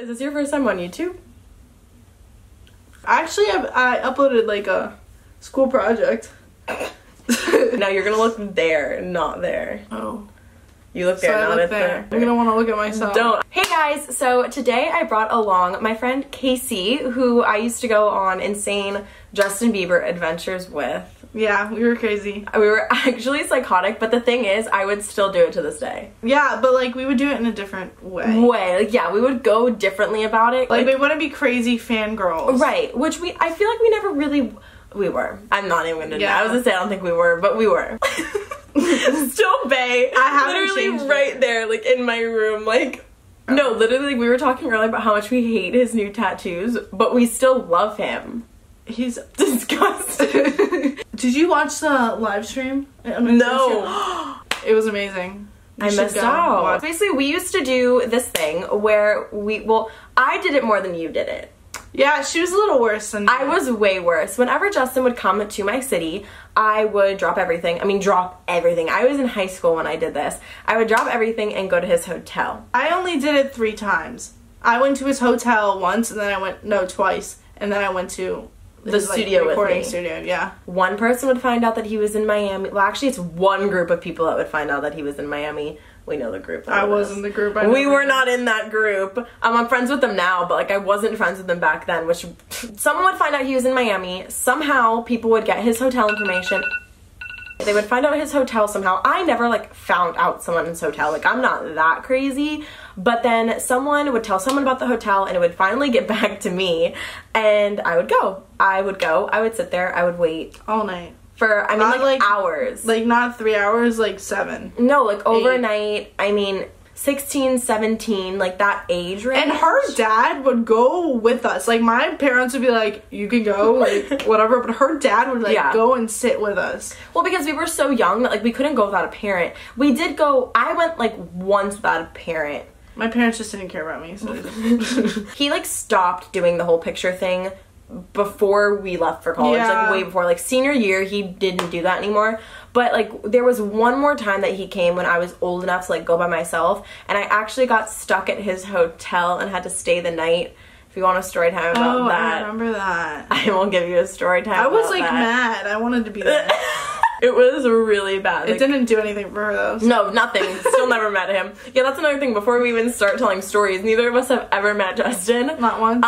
Is this your first time on YouTube? Actually, I uploaded like a school project. No, you're gonna look there, not there. Oh. You look there, not there. I'm gonna want to look at myself. Don't. Hey guys, so today I brought along my friend Casey, who I used to go on insane Justin Bieber adventures with. Yeah, we were crazy. We were actually psychotic, but the thing is, I would still do it to this day. Yeah, but like we would do it in a different way. Like, yeah, we would go differently about it. Like we wouldn't be crazy fangirls. Right, which I feel like we never really, we were. I'm not even gonna, I was gonna say I don't think we were, but we were. Still bae. I haven't literally changed right it. there, like in my room, like, no, literally we were talking earlier about how much we hate his new tattoos, but we still love him. He's disgusting. Did you watch the live stream? No. It was amazing. I missed out. Basically, we used to do this thing where I did it more than you did it. Yeah, she was a little worse than me. I was way worse. Whenever Justin would come to my city, I would drop everything. I mean, drop everything. I was in high school when I did this. I would drop everything and go to his hotel. I only did it 3 times. I went to his hotel once, and then twice. And then I went to the studio with me. Recording studio, yeah. One person would find out that he was in Miami. Well, actually, it's one group of people that would find out that he was in Miami. We know the group. I was in the group. We were not in that group. I'm friends with them now, but like I wasn't friends with them back then, which someone would find out he was in Miami. Somehow people would get his hotel information. They would find out his hotel somehow. I never like found out someone's hotel. Like I'm not that crazy. But then someone would tell someone about the hotel and it would finally get back to me and I would go. I would sit there. I would wait. All night. For, I mean, like hours. Like, not 3 hours, like 7. No, like overnight. I mean, 16, 17, like that age range. And her dad would go with us. Like, my parents would be like, you can go, like, whatever. But her dad would, like, go and sit with us. Well, because we were so young that, like, we couldn't go without a parent. We did go, I went, like, once without a parent. My parents just didn't care about me, so He, like, stopped doing the whole picture thing before we left for college, like way before, like senior year he didn't do that anymore. But like there was one more time that he came when I was old enough to like go by myself, and I actually got stuck at his hotel and had to stay the night. If you want a story time about that, I remember that. I will give you a story time. I was like mad. I wanted to be there. It was really bad. It didn't do anything for her though. So. No, nothing. Still never met him. Yeah, that's another thing. Before we even start telling stories, neither of us have ever met Justin. Not once.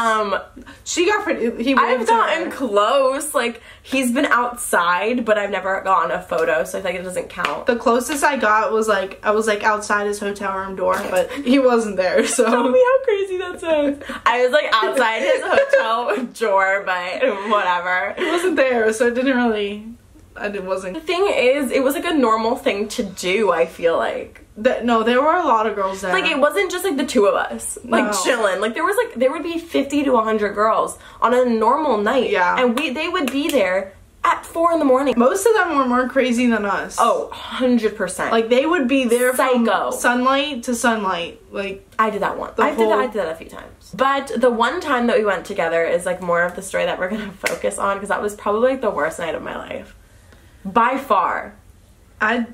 She got pretty. I've gotten close. Like he's been outside, but I've never gotten a photo, so I think it doesn't count. The closest I got was like I was like outside his hotel room door, but he wasn't there. So tell me how crazy that sounds. I was like outside his hotel door, but whatever. He wasn't there, so it didn't really. It wasn't. The thing is, it was like a normal thing to do, I feel like. No, there were a lot of girls there. Like, it wasn't just like the 2 of us, like chilling. Like, there would be 50 to 100 girls on a normal night. Yeah. And they would be there at 4 in the morning. Most of them were more crazy than us. Oh, 100%. Like, they would be there psycho. From sunlight to sunlight. Like, I did that once. I did that a few times. But the one time that we went together is like more of the story that we're gonna focus on, because that was probably like the worst night of my life. By far. I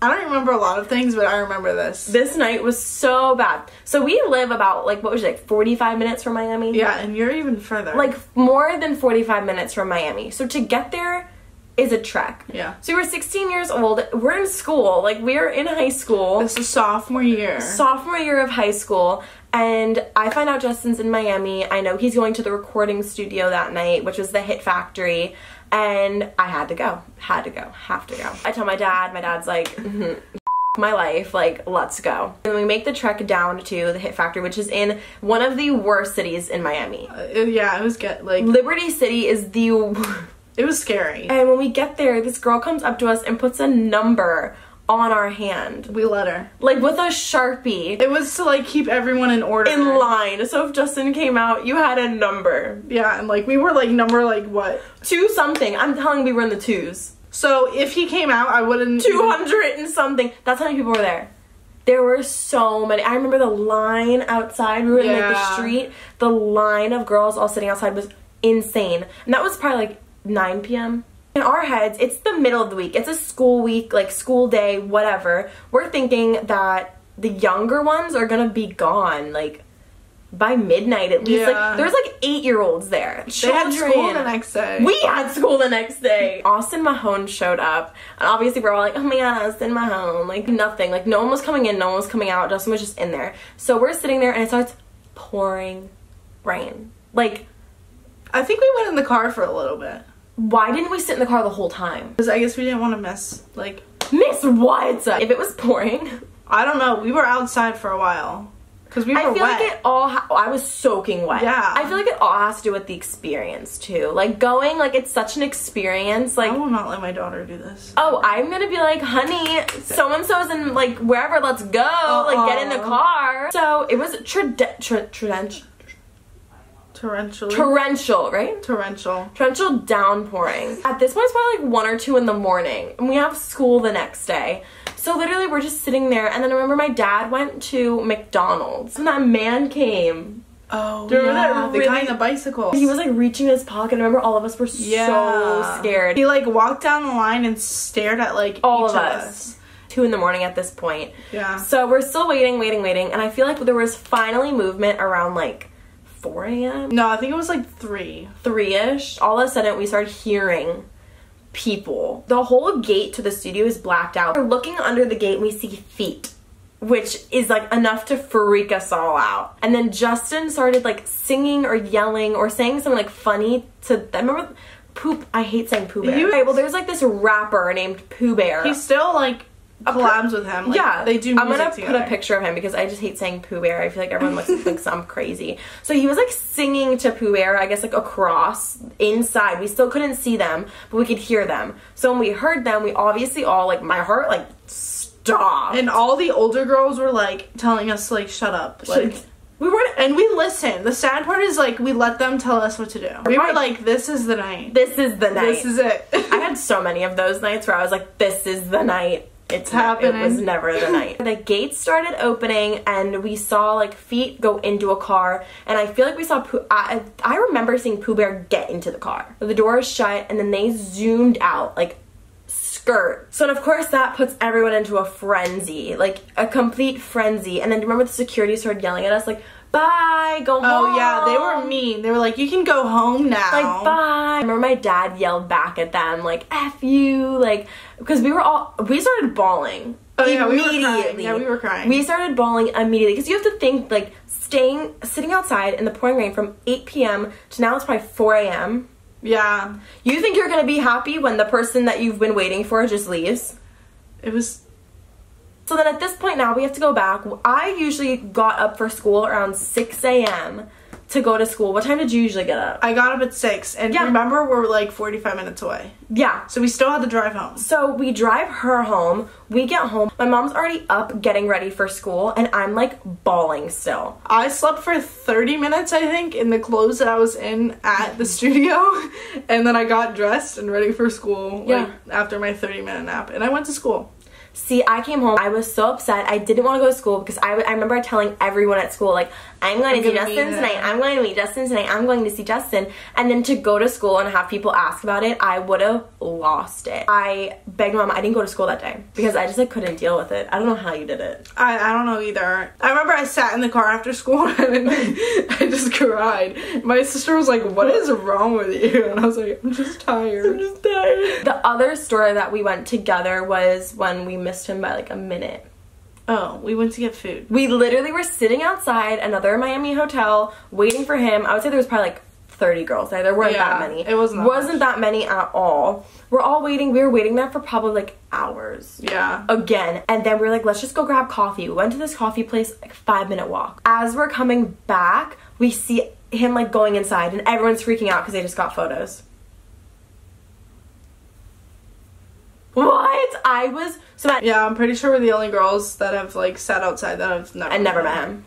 don't remember a lot of things, but I remember this. This night was so bad. So we live about, like, what was it, like 45 minutes from Miami? Yeah, and you're even further. Like, more than 45 minutes from Miami. So to get there is a trek. Yeah. So we were 16 years old. We're in school. Like, we're in high school. This is sophomore year. Sophomore year of high school. And I find out Justin's in Miami. I know he's going to the recording studio that night, which was the Hit Factory. And I had to go. Have to go. I tell my dad. My dad's like, my life, like, let's go. And we make the trek down to the Hit Factory, which is in one of the worst cities in Miami. Yeah, it was like... Liberty City is the... It was scary. And when we get there, this girl comes up to us and puts a number on our hand. We let her. Like, with a Sharpie. It was to, like, keep everyone in order. In line. So if Justin came out, you had a number. Yeah, and, like, we were, like, number, like, what? 2 something. I'm telling you, we were in the 2s. So if he came out, I wouldn't... 200 and something. That's how many people were there. There were so many. I remember the line outside. We were in, like, the street. The line of girls all sitting outside was insane. And that was probably, like, 9 p.m. In our heads, it's the middle of the week. It's a school week, like school day, whatever. We're thinking that the younger ones are gonna be gone, like, by midnight at least. Like, there was like 8-year-olds there. They had school the next day. We had school the next day. Austin Mahone showed up, and obviously we're all like, oh my god, Austin Mahone. Like, nothing. Like, no one was coming in, no one was coming out. Justin was just in there. So we're sitting there, and it starts pouring rain. Like, I think we went in the car for a little bit. Why didn't we sit in the car the whole time? Because I guess we didn't want to miss, like... Miss what? If it was pouring... I don't know. We were outside for a while. Because we were wet. I feel like it all... I was soaking wet. Yeah. I feel like it all has to do with the experience, too. Like, going, like, it's such an experience. Like, I will not let my daughter do this. Oh, I'm gonna be like, honey, so-and-so's in, like, wherever, let's go. Like, get in the car. So, it was torrential, right? Torrential downpouring. At this point, it's probably like 1 or 2 in the morning, and we have school the next day. So literally, we're just sitting there, and then I remember my dad went to McDonald's, and that man came. Oh, yeah, the guy on the bicycle. He was like reaching in his pocket. I remember all of us were so scared. He like walked down the line and stared at like all each of us. 2 in the morning at this point. Yeah. So we're still waiting, and I feel like there was finally movement around like 4 a.m. No, I think it was like 3-ish. All of a sudden, we started hearing people. The whole gate to the studio is blacked out. We're looking under the gate and we see feet, which is like enough to freak us all out. And then Justin started like singing or yelling or saying something like funny to, I remember Poop, I hate saying Pooh Bear. Okay, well there's like this rapper named Pooh Bear. He's still like collabs with him. Like, yeah, they do music I'm gonna together. put a picture of him because I just hate saying Pooh Bear. I feel like everyone thinks I'm crazy. So he was like singing to Pooh Bear, I guess like across, inside. We still couldn't see them, but we could hear them. So when we heard them, we obviously all, like, my heart like stopped. And all the older girls were like telling us to like shut up. Like, we weren't, and we listened. The sad part is like we let them tell us what to do. We were like, this is the night. This is the night. This is it. I had so many of those nights where I was like, this is the night. It's happening. It was never the night. The gates started opening and we saw like feet go into a car, and I feel like we saw I remember seeing Pooh Bear get into the car. The door is shut and then they zoomed out like skirt. So of course that puts everyone into a frenzy, like a complete frenzy. And then remember the security started yelling at us like, bye, go home. Oh yeah, they were mean. They were like, you can go home now. Like, bye. I remember my dad yelled back at them like, F you, like, because we started bawling. Oh yeah, we were crying. Yeah, we were crying. We started bawling immediately because you have to think like sitting outside in the pouring rain from 8 p.m. to now it's probably 4 a.m. Yeah. You think you're gonna be happy when the person that you've been waiting for just leaves? It was... So then at this point now we have to go back. I usually got up for school around 6 a.m. to go to school. What time did you usually get up? I got up at 6, and remember we're like 45 minutes away. Yeah. So we still had to drive home. So we drive her home. We get home. My mom's already up getting ready for school, and I'm like bawling still. I slept for 30 minutes, I think, in the clothes that I was in at the studio, and then I got dressed and ready for school like after my 30-minute nap, and I went to school. See, I came home. I was so upset. I didn't want to go to school because I remember telling everyone at school, like, I'm going to see Justin tonight. I'm going to meet Justin tonight. I'm going to see Justin. And then to go to school and have people ask about it, I would have lost it. I begged Mom. I didn't go to school that day because I just like couldn't deal with it. I don't know how you did it. I don't know either. I remember I sat in the car after school and I just cried. My sister was like, what is wrong with you? And I was like, I'm just tired. I'm just tired. The other store that we went together was when we missed him by like a minute. Oh, we went to get food. We literally were sitting outside another Miami hotel waiting for him. I would say there was probably like 30 girls there. There weren't that many. It wasn't that many at all. We're all waiting. We were waiting there for probably like hours. Yeah. Again. And then we were like, let's just go grab coffee. We went to this coffee place, like 5-minute walk. As we're coming back, we see him like going inside and everyone's freaking out because they just got photos. What? I was so mad. Yeah, I'm pretty sure we're the only girls that have like sat outside that have never met him.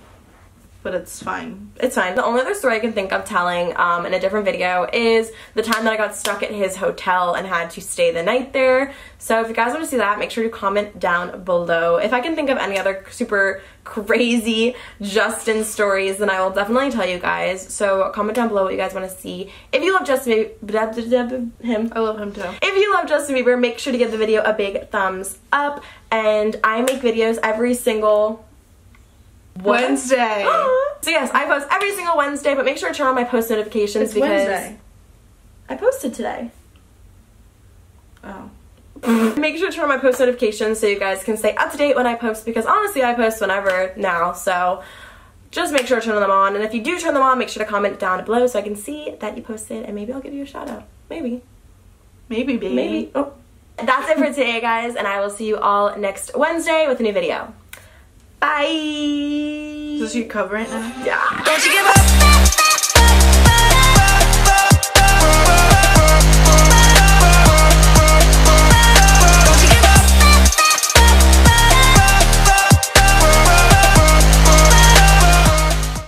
But it's fine. It's fine. The only other story I can think of telling in a different video is the time that I got stuck at his hotel and had to stay the night there. So if you guys want to see that, make sure to comment down below. If I can think of any other super crazy Justin stories, then I will definitely tell you guys. So comment down below what you guys want to see. If you love Justin Bieber, I love him too. If you love Justin Bieber, make sure to give the video a big thumbs up. And I make videos every single Wednesday. So yes, I post every single Wednesday, but make sure to turn on my post notifications It's because Wednesday. I posted today. Oh. Make sure to turn on my post notifications so you guys can stay up to date when I post, because honestly I post whenever now, so just make sure to turn them on. And if you do turn them on, make sure to comment down below so I can see that you posted, and maybe I'll give you a shout out. Maybe. Maybe, baby. Maybe. Oh. That's it for today, guys, and I will see you all next Wednesday with a new video. Bye! Does she cover it now? Yeah. Don't you give up.